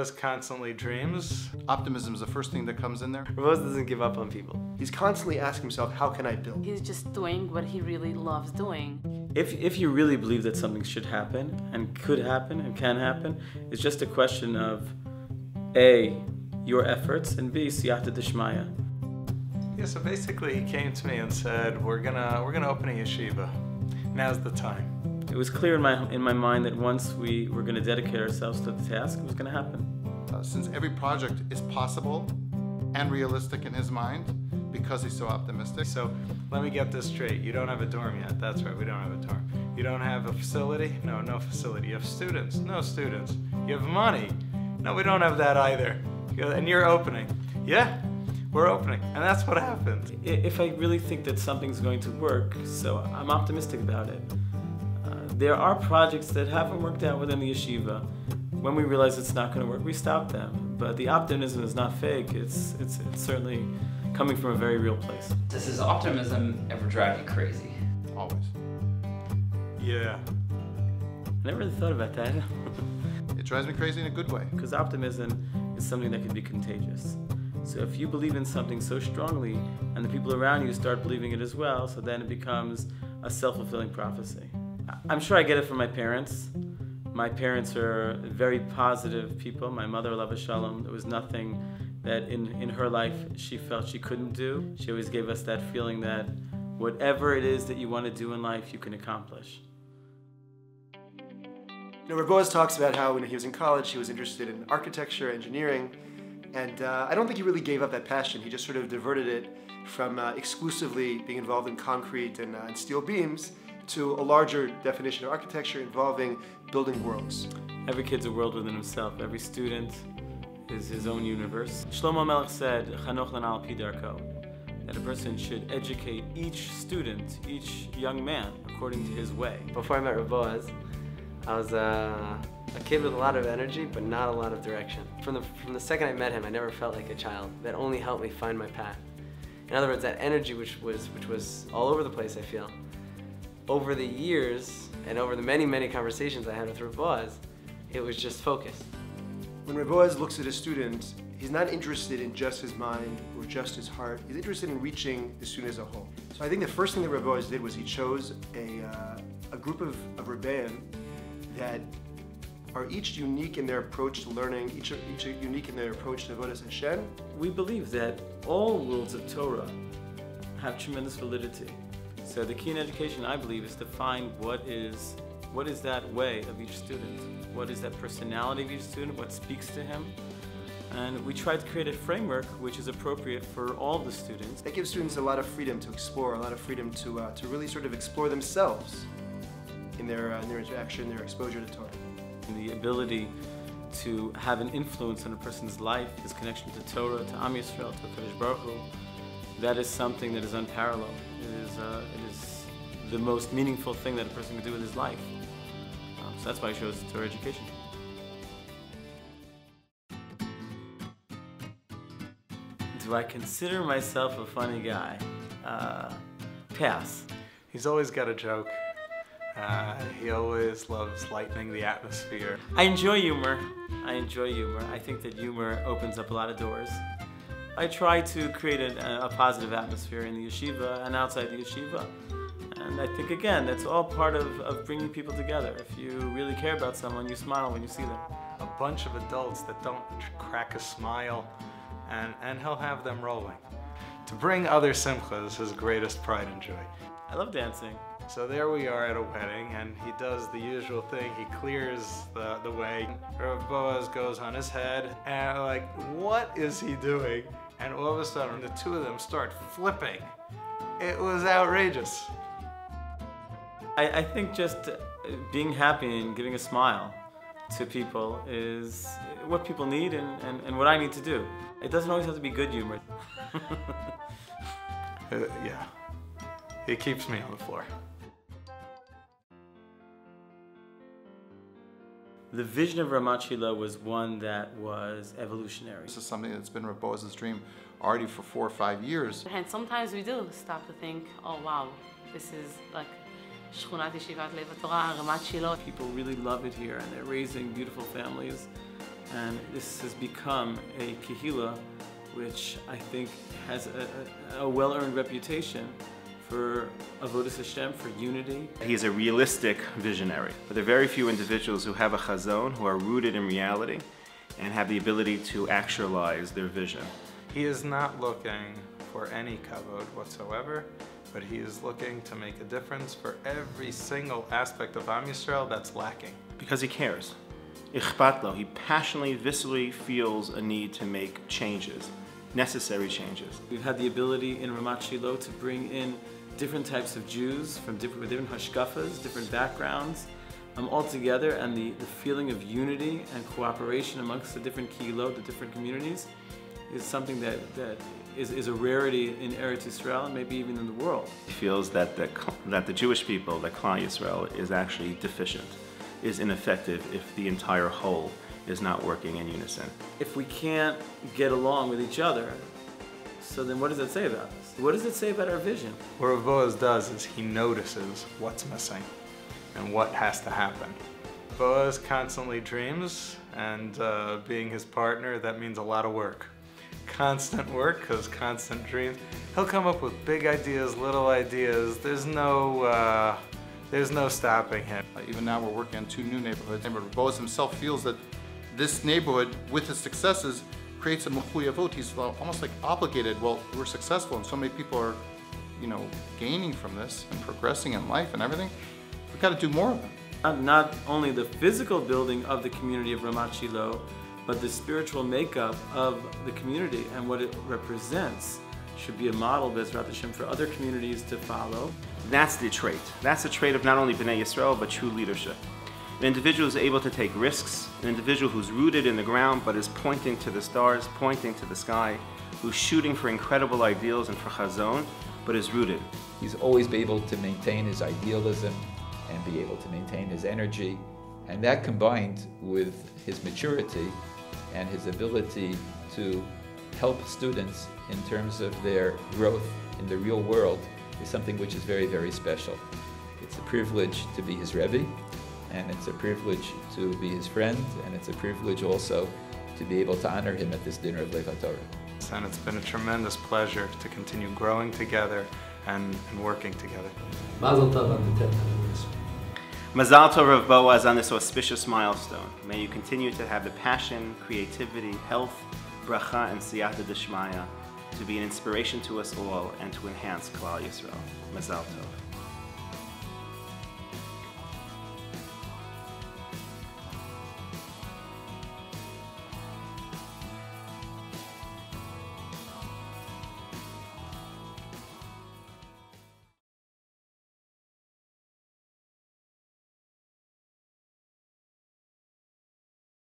Boaz constantly dreams. Optimism is the first thing that comes in there. Rav Boaz doesn't give up on people. He's constantly asking himself, how can I build? He's just doing what he really loves doing. If you really believe that something should happen, and could happen, and can happen, it's just a question of A, your efforts, and B, siyata d'shmaya. Yeah, so basically he came to me and said, we're gonna open a yeshiva. Now's the time. It was clear in my mind that once we were going to dedicate ourselves to the task, it was going to happen. Since every project is possible and realistic in his mind, because he's so optimistic. So let me get this straight. You don't have a dorm yet. That's right, we don't have a dorm. You don't have a facility? No, no facility. You have students? No students. You have money? No, we don't have that either. And you're opening? Yeah, we're opening. And that's what happened. If I really think that something's going to work, so I'm optimistic about it. There are projects that haven't worked out within the yeshiva. When we realize it's not going to work, we stop them. But the optimism is not fake. It's certainly coming from a very real place. Does his optimism ever drive you crazy? Always. Yeah. I never really thought about that. It drives me crazy in a good way. Because optimism is something that can be contagious. So if you believe in something so strongly, and the people around you start believing it as well, so then it becomes a self-fulfilling prophecy. I'm sure I get it from my parents. My parents are very positive people. My mother, Alav Shalom, there was nothing that in her life she felt she couldn't do. She always gave us that feeling that whatever it is that you want to do in life, you can accomplish. You know, Rav Boaz talks about how when he was in college, he was interested in architecture, engineering, and I don't think he really gave up that passion. He just sort of diverted it from exclusively being involved in concrete and steel beams to a larger definition of architecture involving building worlds. Every kid's a world within himself. Every student is his own universe. Shlomo Melech said, "Chanoch lana al pi darko," that a person should educate each student, each young man, according to his way. Before I met Rav Boaz, I was a kid with a lot of energy, but not a lot of direction. From the second I met him, I never felt like a child. That only helped me find my path. In other words, that energy which was all over the place, I feel. Over the years, and over the many conversations I had with Rav Boaz, it was just focus. When Rav Boaz looks at a student, he's not interested in just his mind or just his heart. He's interested in reaching the student as a whole. So I think the first thing that Rav Boaz did was he chose a group of rebbeim that are each unique in their approach to learning, each unique in their approach to Avodas Hashem. We believe that all rules of Torah have tremendous validity. So the key in education, I believe, is to find what is that way of each student. What is that personality of each student? What speaks to him? And we try to create a framework which is appropriate for all the students. That gives students a lot of freedom to explore, a lot of freedom to really sort of explore themselves in their interaction, their exposure to Torah. And the ability to have an influence on a person's life, his connection to Torah, to Am Yisrael, to Kadosh Baruch Hu, that is something that is unparalleled. It is the most meaningful thing that a person can do with his life. So that's why I chose Torah education. Do I consider myself a funny guy? Pass. He's always got a joke. He always loves lightening the atmosphere. I enjoy humor. I think that humor opens up a lot of doors. I try to create a positive atmosphere in the yeshiva and outside the yeshiva. And I think, again, that's all part of bringing people together. If you really care about someone, you smile when you see them. A bunch of adults that don't crack a smile, and he'll have them rolling. To bring other simcha is his greatest pride and joy. I love dancing. So there we are at a wedding, and he does the usual thing. He clears the way. Rav Boaz goes on his head, and I'm like, what is he doing? And all of a sudden, the two of them start flipping. It was outrageous. I think just being happy and giving a smile to people is what people need and what I need to do. It doesn't always have to be good humor. Yeah, it keeps me on the floor. The vision of Ramat Shilo was one that was evolutionary. This is something that's been Rav Boaz's dream already for 4 or 5 years. And sometimes we do stop to think, oh wow, this is like שכונת Yeshivat Lev HaTorah, Ramat Shilo. People really love it here and they're raising beautiful families. And this has become a kehila which I think has a well-earned reputation for avodas Hashem, for unity. He is a realistic visionary. But there are very few individuals who have a chazon, who are rooted in reality, and have the ability to actualize their vision. He is not looking for any kavod whatsoever, but he is looking to make a difference for every single aspect of Am Yisrael that's lacking. Because he cares. Ichpat lo, he passionately, viscerally feels a need to make changes, necessary changes. We've had the ability in Ramat Shilo to bring in different types of Jews from different hashkafas, different backgrounds, all together, and the feeling of unity and cooperation amongst the different kehilot, the different communities, is something that is a rarity in Eretz Yisrael and maybe even in the world. He feels that the Jewish people, that Klal Yisrael, is actually deficient, is ineffective if the entire whole is not working in unison. If we can't get along with each other, so then what does it say about us? What does it say about our vision? What Rav Boaz does is he notices what's missing and what has to happen. Boaz constantly dreams, and being his partner, that means a lot of work. Constant work, because constant dreams. He'll come up with big ideas, little ideas. There's no stopping him. Even now we're working on 2 new neighborhoods. And Rav Boaz himself feels that this neighborhood, with its successes, creates a mechuyavot. He's almost like obligated. Well, we're successful and so many people are, gaining from this and progressing in life and everything. We've got to do more of it. Not only the physical building of the community of Ramat Shilo, but the spiritual makeup of the community and what it represents should be a model, Bezrat Hashem, for other communities to follow. That's the trait. That's the trait of not only Bnei Yisrael, but true leadership. An individual who's able to take risks, an individual who's rooted in the ground but is pointing to the stars, pointing to the sky, who's shooting for incredible ideals and for chazon, but is rooted. He's always be able to maintain his idealism and be able to maintain his energy. And that combined with his maturity and his ability to help students in terms of their growth in the real world is something which is very, very special. It's a privilege to be his Rebbe, and it's a privilege to be his friend, and it's a privilege also to be able to honor him at this dinner of Lev HaTorah. And it's been a tremendous pleasure to continue growing together and working together. Mazal tov on the 10th anniversary. Mazal tov, Rav Boaz, on this auspicious milestone. May you continue to have the passion, creativity, health, bracha, and siyata d'shmaya to be an inspiration to us all and to enhance Klal Yisrael. Mazal tov.